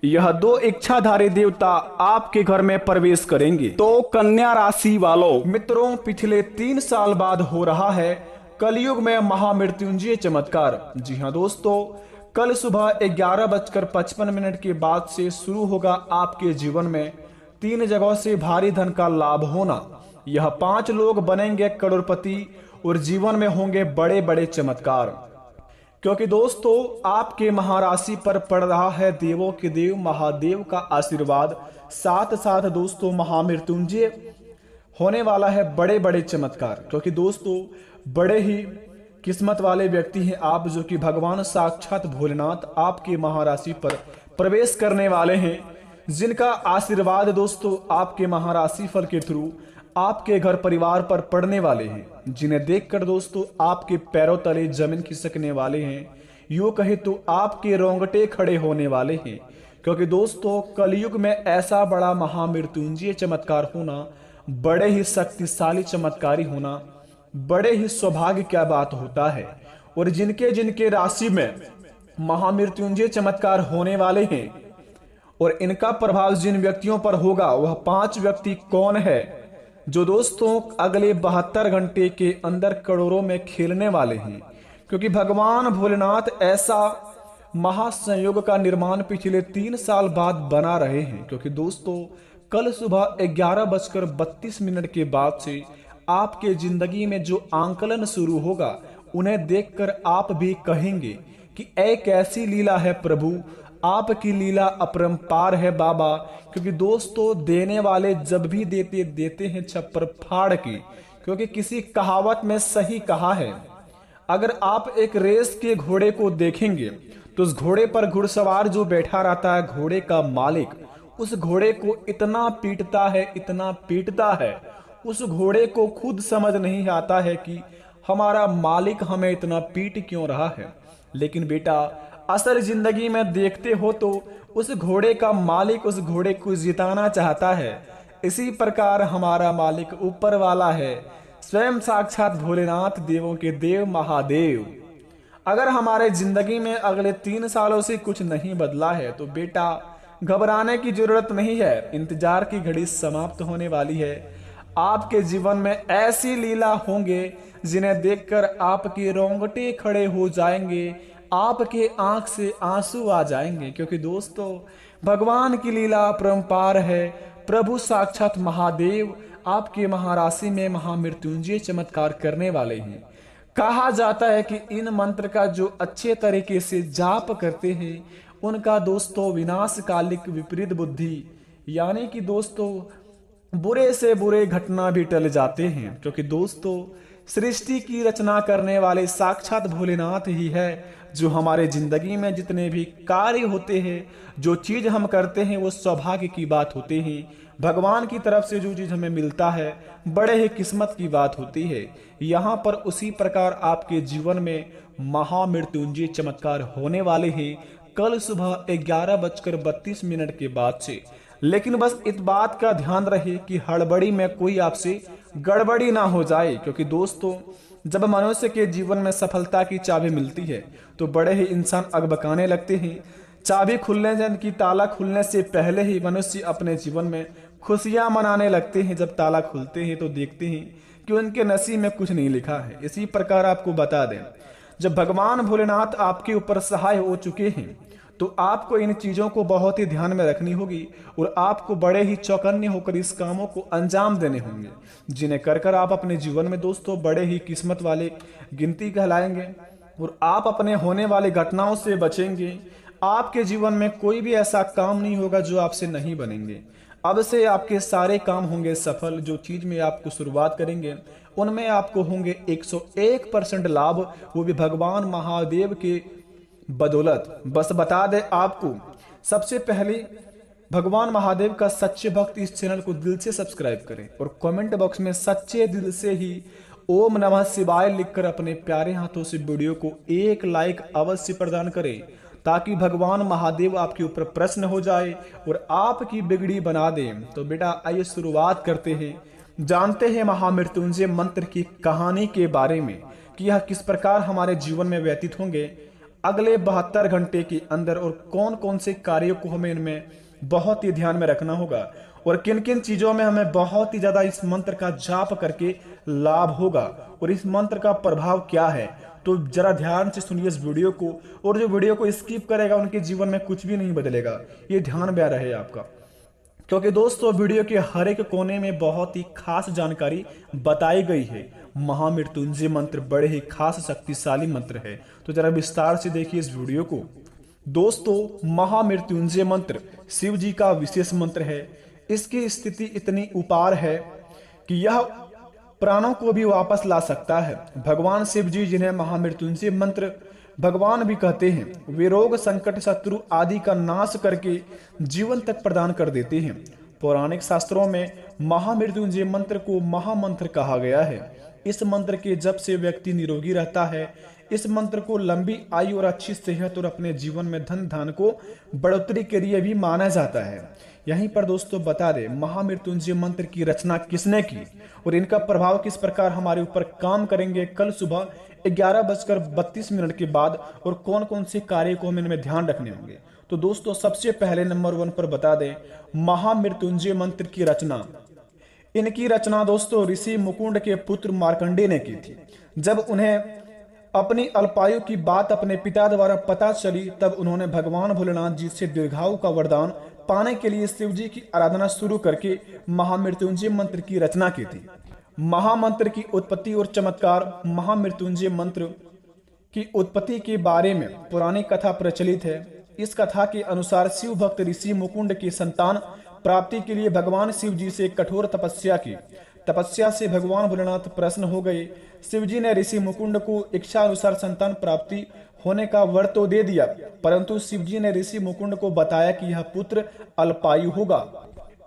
यह दो इच्छाधारी देवता आपके घर में प्रवेश करेंगे। तो कन्या राशि वालों मित्रों, पिछले 3 साल बाद हो रहा है कलयुग में महामृत्युंजय चमत्कार। जी हाँ दोस्तों, कल सुबह 11:55 के बाद से शुरू होगा आपके जीवन में 3 जगहों से भारी धन का लाभ होना। यह 5 लोग बनेंगे करोड़पति और जीवन में होंगे बड़े बड़े चमत्कार। क्योंकि दोस्तों आपके महाराशि पर पड़ रहा है देवों के देव महादेव का आशीर्वाद, साथ साथ दोस्तों महामृत्युंजय होने वाला है बड़े बड़े चमत्कार। क्योंकि दोस्तों बड़े ही किस्मत वाले व्यक्ति हैं आप, जो कि भगवान साक्षात भोलेनाथ आपके महाराशि पर प्रवेश करने वाले हैं, जिनका आशीर्वाद दोस्तों आपके महाराशि फल के थ्रू आपके घर परिवार पर पड़ने वाले हैं, जिन्हें देखकर दोस्तों आपके पैरों तले जमीन खिसकने वाले हैं। यूं कहे तो आपके रोंगटे खड़े होने वाले हैं। क्योंकि दोस्तों कलयुग में ऐसा बड़ा महामृत्युंजय चमत्कार होना, बड़े ही शक्तिशाली चमत्कारी होना, बड़े ही सौभाग्य क्या बात होता है। और जिनके जिनके राशि में महामृत्युंजय चमत्कार होने वाले हैं और इनका प्रभाव जिन व्यक्तियों पर होगा, वह 5 व्यक्ति कौन है जो दोस्तों अगले 72 घंटे के अंदर करोड़ों में खेलने वाले हैं। क्योंकि भगवान भोलेनाथ ऐसा महासंयोग का निर्माण पिछले 3 साल बाद बना रहे हैं। क्योंकि दोस्तों कल सुबह 11:32 के बाद से आपके जिंदगी में जो आंकलन शुरू होगा, उन्हें देखकर आप भी कहेंगे कि ऐ कैसी लीला है प्रभु, आपकी लीला अपरंपार है बाबा। क्योंकि दोस्तों देने वाले जब भी देते हैं छप्पर फाड़ के। क्योंकि किसी कहावत में सही कहा है, अगर आप एक रेस के घोड़े को देखेंगे तो उस घोड़े पर घुड़सवार जो बैठा रहता है, घोड़े का मालिक, उस घोड़े को इतना पीटता है, उस घोड़े को खुद समझ नहीं आता है कि हमारा मालिक हमें इतना पीट क्यों रहा है। लेकिन बेटा असल जिंदगी में देखते हो तो उस घोड़े का मालिक उस घोड़े को जिताना चाहता है। इसी प्रकार हमारा मालिक ऊपर वाला है, स्वयं साक्षात भोलेनाथ देवों के देव महादेव। अगर हमारे जिंदगी में अगले 3 सालों से कुछ नहीं बदला है तो बेटा घबराने की जरूरत नहीं है, इंतजार की घड़ी समाप्त होने वाली है। आपके जीवन में ऐसी लीला होंगे जिन्हें देखकर आपके रोंगटे खड़े हो जाएंगे, आपके आंख से आंसू आ जाएंगे। क्योंकि दोस्तों भगवान की लीला अपरंपार है। प्रभु साक्षात महादेव आपके महाराशि में महामृत्युंजय चमत्कार करने वाले हैं। कहा जाता है कि इन मंत्र का जो अच्छे तरीके से जाप करते हैं, उनका दोस्तों विनाशकालिक विपरीत बुद्धि यानी कि दोस्तों बुरे से बुरे घटना भी टल जाते हैं। क्योंकि दोस्तों सृष्टि की रचना करने वाले साक्षात भोलेनाथ ही है, जो हमारे जिंदगी में जितने भी कार्य होते हैं, जो चीज हम करते हैं, वो सौभाग्य की बात होती है। भगवान की तरफ से जो चीज हमें मिलता है, बड़े ही किस्मत की बात होती है। यहाँ पर उसी प्रकार आपके जीवन में महामृत्युंजय चमत्कार होने वाले हैं कल सुबह 11:32 के बाद से। लेकिन बस इस बात का ध्यान रहे कि हड़बड़ी में कोई आपसे गड़बड़ी ना हो जाए। क्योंकि दोस्तों जब मनुष्य के जीवन में सफलता की चाबी मिलती है तो बड़े ही इंसान अगबकाने लगते हैं। चाबी खुलने की ताला खुलने से पहले ही मनुष्य अपने जीवन में खुशियां मनाने लगते हैं। जब ताला खुलते हैं तो देखते हैं कि उनके नसीब में कुछ नहीं लिखा है। इसी प्रकार आपको बता दें, जब भगवान भोलेनाथ आपके ऊपर सहाय हो चुके हैं तो आपको इन चीजों को बहुत ही ध्यान में रखनी होगी और आपको बड़े ही चौकन्ने होकर इस कामों को अंजाम देने होंगे, जिन्हें कर कर आप अपने जीवन में दोस्तों बड़े ही किस्मत वाले गिनती कहलाएंगे और आप अपने होने वाली घटनाओं से बचेंगे। आपके जीवन में कोई भी ऐसा काम नहीं होगा जो आपसे नहीं बनेंगे। अब से आपके सारे काम होंगे सफल। जो चीज में आपको शुरुआत करेंगे उनमें आपको होंगे 101% लाभ, वो भी भगवान महादेव के बदौलत। बस बता दे आपको, सबसे पहले भगवान महादेव का सच्चे भक्त इस चैनल को दिल से सब्सक्राइब करें और कमेंट बॉक्स में सच्चे दिल से ही ओम नमः शिवाय लिखकर अपने प्यारे हाथों से वीडियो को एक लाइक अवश्य प्रदान करें, ताकि भगवान महादेव आपके ऊपर प्रसन्न हो जाए और आपकी बिगड़ी बना दे। तो बेटा आइए शुरुआत करते हैं, जानते हैं महामृत्युंजय मंत्र की कहानी के बारे में कि यह किस प्रकार हमारे जीवन में व्यतीत होंगे। अगले 72 घंटे के अंदर और कौन कौन से कार्यों को हमें इनमें बहुत ही ध्यान में रखना होगा और किन किन चीजों में हमें बहुत ही ज्यादा इस मंत्र का जाप करके लाभ होगा और इस मंत्र का प्रभाव क्या है। तो जरा ध्यान से सुनिए इस वीडियो को, और जो वीडियो को स्किप करेगा उनके जीवन में कुछ भी नहीं बदलेगा, ये ध्यान में रहे आपका। क्योंकि दोस्तों वीडियो के हर एक कोने में बहुत ही खास जानकारी बताई गई है। महामृत्युंजय मंत्र बड़े ही खास शक्तिशाली मंत्र है, तो जरा विस्तार से देखिए इस वीडियो को। दोस्तों महामृत्युंजय मंत्र शिव जी का विशेष मंत्र है। इसकी स्थिति इतनी उपार है कि यह प्राणों को भी वापस ला सकता है। भगवान शिव जी, जिन्हें महामृत्युंजय मंत्र भगवान भी कहते हैं, वे रोग संकट शत्रु आदि का नाश करके जीवन तक प्रदान कर देते हैं। पौराणिक शास्त्रों में महामृत्युंजय मंत्र को महामंत्र कहा गया है। इस मंत्र के जप से व्यक्ति निरोगी रहता है। इस मंत्र को लंबी आयु और अच्छी सेहत और अपने जीवन में धन धान को बढ़ोतरी के लिए भी माना जाता है। यहीं पर दोस्तों बता दें, महामृत्युंजय मंत्र की रचना किसने की और इनका प्रभाव किस प्रकार हमारे ऊपर काम करेंगे कल सुबह 11:32 के बाद, और कौन कौन से कार्य को हम इनमें ध्यान रखने होंगे। तो दोस्तों सबसे पहले नंबर 1 पर बता दें, महामृत्युंजय मंत्र की रचना। इनकी रचना दोस्तों ऋषि मुकुंड के पुत्र मार्कंडेय ने की थी। जब उन्हें अपनी अल्पायु की बात अपने पिता द्वारा पता चली, तब उन्होंने भगवान भोलेनाथ जी से दीर्घायु का वरदान पाने के लिए शिव जी की आराधना शुरू करके महामृत्युंजय मंत्र की रचना की थी। महामंत्र की उत्पत्ति और चमत्कार। महामृत्युंजय मंत्र की उत्पत्ति के बारे में पुरानी कथा प्रचलित है। इस कथा के अनुसार शिव भक्त ऋषि मुकुंड की संतान प्राप्ति के लिए भगवान शिव जी से कठोर तपस्या की। तपस्या से भगवान भोलेनाथ प्रसन्न हो गए। शिव जी ने ऋषि मुकुंड को इच्छा अनुसार संतान प्राप्ति होने का वर तो दे दिया, परंतु शिव जी ने ऋषि मुकुंड को बताया कि यह पुत्र अल्पायु होगा।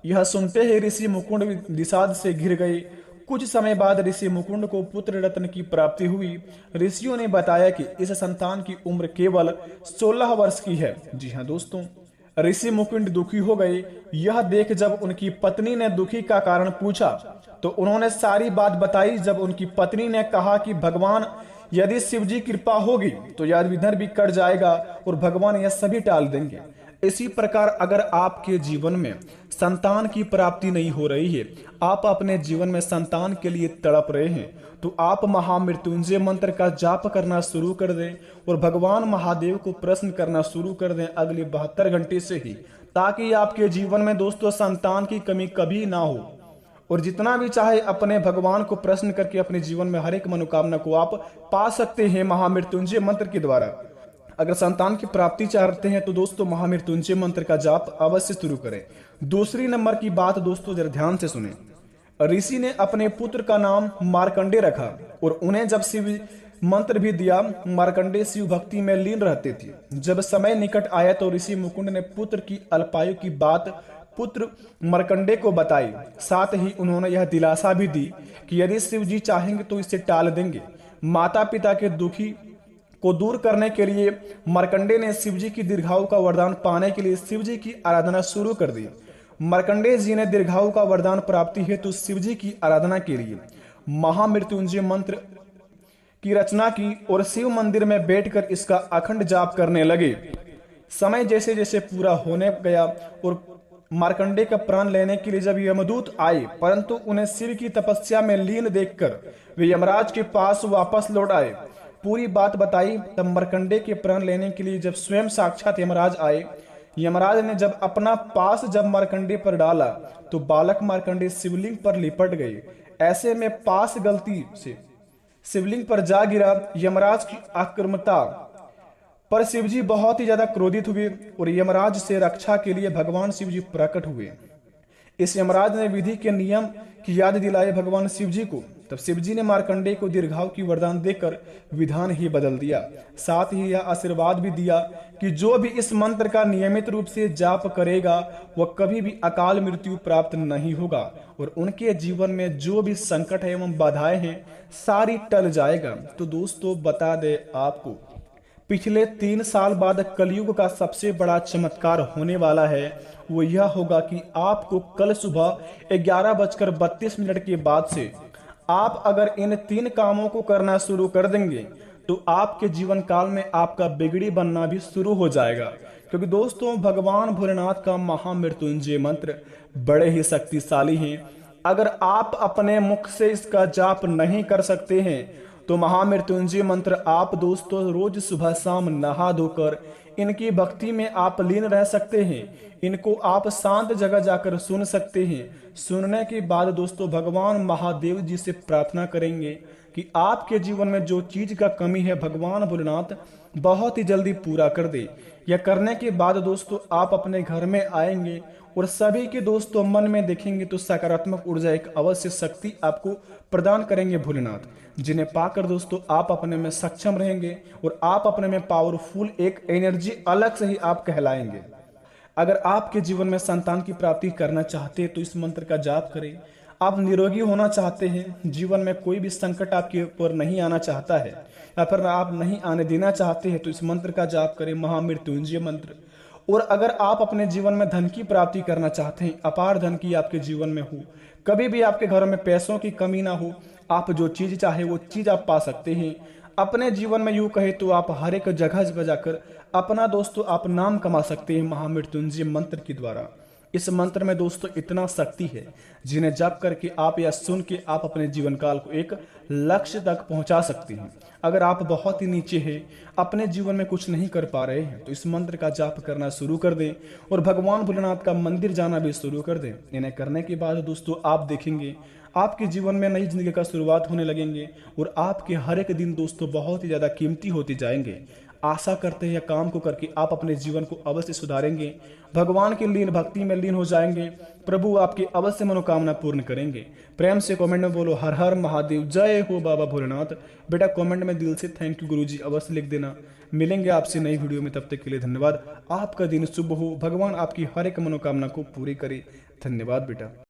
यह सुनते ही ऋषि मुकुंड विषाद से घिर गए। कुछ समय बाद ऋषि मुकुंद को पुत्र रत्न की प्राप्ति हुई। ऋषियों ने बताया कि इस संतान की उम्र केवल 16 वर्ष की है। जी हाँ दोस्तों, ऋषि मुकुंद दुखी हो गए। यह देख जब उनकी पत्नी ने दुखी का कारण पूछा तो उन्होंने सारी बात बताई। जब उनकी पत्नी ने कहा कि भगवान, यदि शिव जी कृपा होगी तो यह विघ्न भी कट जाएगा और भगवान यह सभी टाल देंगे। इसी प्रकार अगर आपके जीवन में संतान की प्राप्ति नहीं हो रही है, आप अपने जीवन में संतान के लिए तड़प रहे हैं, तो आप महामृत्युंजय मंत्र का जाप करना शुरू कर दें और भगवान महादेव को प्रश्न करना शुरू कर दें अगले 72 घंटे से ही, ताकि आपके जीवन में दोस्तों संतान की कमी कभी ना हो। और जितना भी चाहे अपने भगवान को प्रश्न करके अपने जीवन में हर एक मनोकामना को आप पा सकते हैं महामृत्युंजय मंत्र के द्वारा। अगर संतान की प्राप्ति चाहते हैं तो दोस्तों महामृत्युंजय मंत्र का जाप अवश्य शुरू करें। दूसरी नंबर की बात दोस्तों जरा ध्यान से सुने। ऋषि ने अपने पुत्र का नाम मार्कंडेय रखा और उन्हें जब शिव मंत्र भी दिया। मार्कंडेय शिव भक्ति में लीन रहते थे। जब समय निकट आया तो ऋषि मुकुंद ने पुत्र की अल्पायु की बात पुत्र मार्कंडेय को बताई। साथ ही उन्होंने यह दिलासा भी दी कि यदि शिव जी चाहेंगे तो इसे टाल देंगे। माता पिता के दुखी को दूर करने के लिए मार्कंडेय ने शिव जी की दीर्घायु का वरदान पाने के लिए शिव जी की आराधना शुरू कर दी। मार्कंडेय जी ने दीर्घायु का वरदान प्राप्ति हेतु शिव जी की आराधना के लिए महामृत्युंजय मंत्र की रचना की और शिव मंदिर में बैठकर इसका अखंड जाप करने लगे। समय जैसे जैसे पूरा होने गया और मार्कंडेय का प्राण लेने के लिए जब यमदूत आए, परंतु उन्हें शिव की तपस्या में लीन देखकर वे यमराज के पास वापस लौट आए। पूरी बात बताई। तब मार्कंडेय के प्राण लेने के लिए जब स्वयं साक्षात यमराज आए, यमराज ने जब अपना पास जब मार्कंडेय पर डाला तो बालक मार्कंडेय शिवलिंग पर लिपट गए। ऐसे में पास गलती से शिवलिंग पर जा गिरा। यमराज की आक्रामकता पर शिवजी बहुत ही ज्यादा क्रोधित हुए और यमराज से रक्षा के लिए भगवान शिवजी प्रकट हुए। इस यमराज ने विधि के नियम की याद दिलाई भगवान शिवजी को। तब शिवजी ने मार्कंडेय को दीर्घायु की वरदान देकर विधान ही बदल दिया। साथ ही यह आशीर्वाद भी दिया कि जो भी इस मंत्र का नियमित रूप से जाप करेगा वह कभी भी अकाल मृत्यु प्राप्त नहीं होगा और उनके जीवन में जो भी संकट है एवं बाधाएं हैं सारी टल जाएगा। तो दोस्तों बता दे आपको, पिछले 3 साल बाद कलयुग का सबसे बड़ा चमत्कार होने वाला है। वो यह होगा कि आपको कल सुबह 11:32 के बाद से आप अगर इन 3 कामों को करना शुरू कर देंगे तो आपके जीवन काल में आपका बिगड़ी बनना भी शुरू हो जाएगा। क्योंकि दोस्तों भगवान भोलेनाथ का महामृत्युंजय मंत्र बड़े ही शक्तिशाली हैं। अगर आप अपने मुख से इसका जाप नहीं कर सकते हैं तो महामृत्युंजय मंत्र आप दोस्तों रोज सुबह शाम नहा धोकर इनकी भक्ति में आप लीन रह सकते हैं। इनको आप शांत जगह जाकर सुन सकते हैं। सुनने के बाद दोस्तों भगवान महादेव जी से प्रार्थना करेंगे कि आपके जीवन में जो चीज का कमी है भगवान भोलेनाथ बहुत ही जल्दी पूरा कर दे। यह करने के बाद दोस्तों आप अपने घर में आएंगे और सभी के दोस्तों मन में देखेंगे तो सकारात्मक ऊर्जा एक अवश्य शक्ति आपको प्रदान करेंगे भोलेनाथ, जिन्हें पाकर दोस्तों आप अपने में सक्षम रहेंगे और आप अपने में पावरफुल एक एनर्जी अलग से ही आप कहलाएंगे। अगर आपके जीवन में संतान की प्राप्ति करना चाहते हैं तो इस मंत्र का जाप करें। आप निरोगी होना चाहते हैं, जीवन में कोई भी संकट आपके ऊपर नहीं आना चाहता है या फिर आप नहीं आने देना चाहते हैं तो इस मंत्र का जाप करें, महामृत्युंजय मंत्र। और अगर आप अपने जीवन में धन की प्राप्ति करना चाहते हैं, अपार धन की आपके जीवन में हो, कभी भी आपके घर में पैसों की कमी ना हो, आप जो चीज चाहे वो चीज आप पा सकते हैं अपने जीवन में। यूं कहे तो आप हर एक जगह पर जाकर अपना दोस्तों आप नाम कमा सकते हैं महामृत्युंजय मंत्र के द्वारा। इस मंत्र में दोस्तों इतना शक्ति है जिन्हें जप करके आप या सुन के आप अपने जीवन काल को एक लक्ष्य तक पहुंचा सकते हैं। अगर आप बहुत ही नीचे हैं, अपने जीवन में कुछ नहीं कर पा रहे हैं तो इस मंत्र का जाप करना शुरू कर दें और भगवान भोलेनाथ का मंदिर जाना भी शुरू कर दें। इन्हें करने के बाद दोस्तों आप देखेंगे आपके जीवन में नई जिंदगी का शुरुआत होने लगेंगे और आपके हर एक दिन दोस्तों बहुत ही ज्यादा कीमती होते जाएंगे। आशा करते हैं काम को करके आप अपने जीवन को अवश्य सुधारेंगे, भगवान की लीन भक्ति में लीन हो जाएंगे, प्रभु आपकी अवश्य मनोकामना पूर्ण करेंगे। प्रेम से कमेंट में बोलो हर हर महादेव, जय हो बाबा भोलेनाथ। बेटा कमेंट में दिल से थैंक यू गुरुजी अवश्य लिख देना। मिलेंगे आपसे नई वीडियो में, तब तक के लिए धन्यवाद। आपका दिन शुभ हो, भगवान आपकी हर एक मनोकामना को पूरी करे। धन्यवाद बेटा।